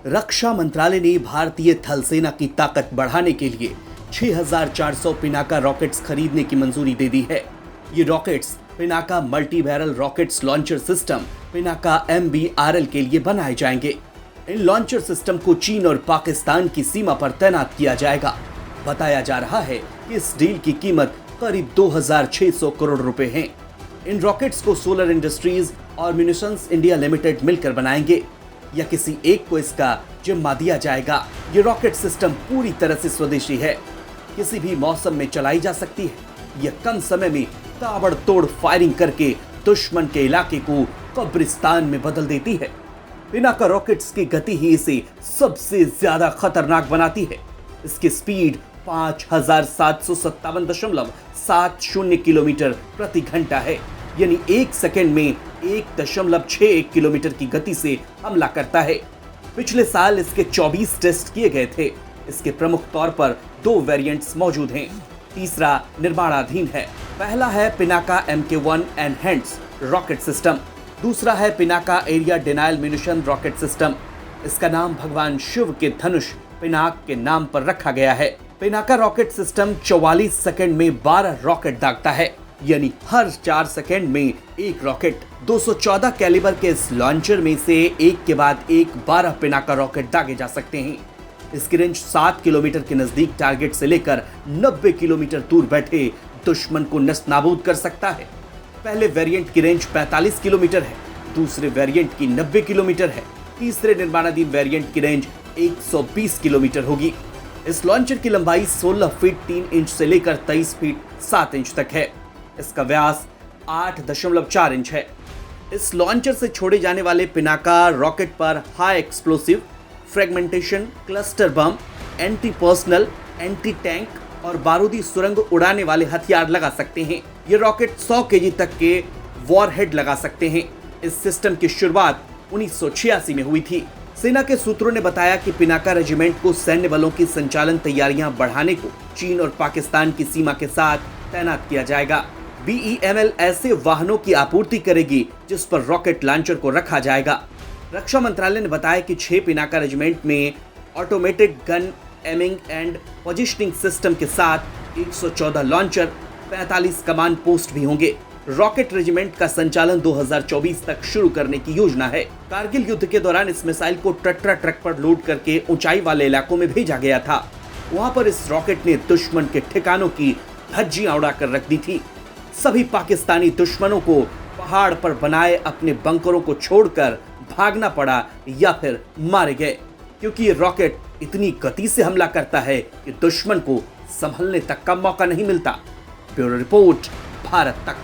रक्षा मंत्रालय ने भारतीय थल सेना की ताकत बढ़ाने के लिए 6400 पिनाका रॉकेट्स खरीदने की मंजूरी दे दी है। ये rockets Pinaka multi barrel rockets launcher system Pinaka MBRL के लिए बनाए जाएंगे। इन लॉन्चर सिस्टम को चीन और पाकिस्तान की सीमा पर तैनात किया जाएगा। बताया जा रहा है कि इस डील की कीमत करीब 2600 करोड़ रुपए है। इन रॉकेट्स को सोलर इंडस्ट्रीज और म्यूनिशंस इंडिया लिमिटेड मिलकर बनाएंगे या किसी एक को इसका जिम्मा दिया जाएगा। ये रॉकेट सिस्टम पूरी तरह से स्वदेशी है, किसी भी मौसम में चलाई जा सकती है। यह कम समय में ताबड़तोड़ फायरिंग करके दुश्मन के इलाके को कब्रिस्तान में बदल देती है। पिनाका रॉकेट्स की गति ही इसे सबसे ज्यादा खतरनाक बनाती है। इसकी स्पीड 5757.70 किलोमीटर प्रति घंटा है, यानी 1 सेकंड में 1.61 किलोमीटर की गति से हमला करता है। पिछले साल इसके 24 टेस्ट किए गए थे। इसके प्रमुख तौर पर 2 वेरिएंट्स मौजूद हैं। तीसरा निर्माणाधीन है। पहला है Pinaka MK1 enhanced rocket system, दूसरा है Pinaka area denial munition rocket system. इसका नाम भगवान शिव के धनुष पिनाक के नाम पर रखा गया है। पिनाका रॉकेट सिस्टम 44 सेकंड में 12 रॉकेट दागता है, यानी हर 4 सेकंड में एक रॉकेट। 214 कैलिबर के इस लॉन्चर में से एक के बाद एक 12 पिनाका रॉकेट दागे जा सकते हैं। इसकी रेंज 7 किलोमीटर के नजदीक टारगेट से लेकर 90 किलोमीटर दूर बैठे दुश्मन को नस्त-नाबूद कर सकता है। पहले वेरिएंट की रेंज 45 किलोमीटर है, दूसरे वेरिएंट की 90 किलोमीटर है, तीसरे निर्माणाधीन वेरिएंट की रेंज 120 किलोमीटर होगी। इस लॉन्चर की लंबाई 16 फीट 3 इंच से लेकर 23 फीट 7 इंच तक है। इसका व्यास 8.4 इंच है। इस लॉन्चर से छोड़े जाने वाले पिनाका रॉकेट पर high explosive, fragmentation, cluster bomb, anti personal, anti tank और बारूदी सुरंग उड़ाने वाले हथियार लगा सकते हैं। ये रॉकेट 100 केजी तक के वॉरहेड लगा सकते हैं। इस सिस्टम की शुरुआत 1986 में हुई थी। सेना के सूत्रों ने बताया कि पिनाका रेजिमेंट को सैन्य बलों की संचालन तैयारियां बढ़ाने को चीन और पाकिस्तान की सीमा के साथ तैनात किया जाएगा। BEML ऐसे वाहनों की आपूर्ति करेगी जिस पर रॉकेट लॉन्चर को रखा जाएगा। रक्षा मंत्रालय ने बताया कि 6 पिनाका रेजिमेंट में automated gun aiming and positioning system के साथ 114 लॉन्चर, 45 कमांड पोस्ट भी होंगे। रॉकेट रेजिमेंट का संचालन 2024 तक शुरू करने की योजना है। कारगिल युद्ध के दौरान इस मिसाइल को ट्रक पर लोड करके ऊंचाई वाले इलाकों में भेजा गया था। वहां पर इस रॉकेट ने दुश्मन के ठिकानों की धज्जियां उड़ाकर रख दी थी। सभी पाकिस्तानी दुश्मनों को पहाड़ पर बनाए अपने बंकरों को छोड़कर भागना पड़ा या फिर मारे गए, क्योंकि ये रॉकेट इतनी गति से हमला करता है कि दुश्मन को संभलने तक का मौका नहीं मिलता। ब्यूरो रिपोर्ट, भारत तक।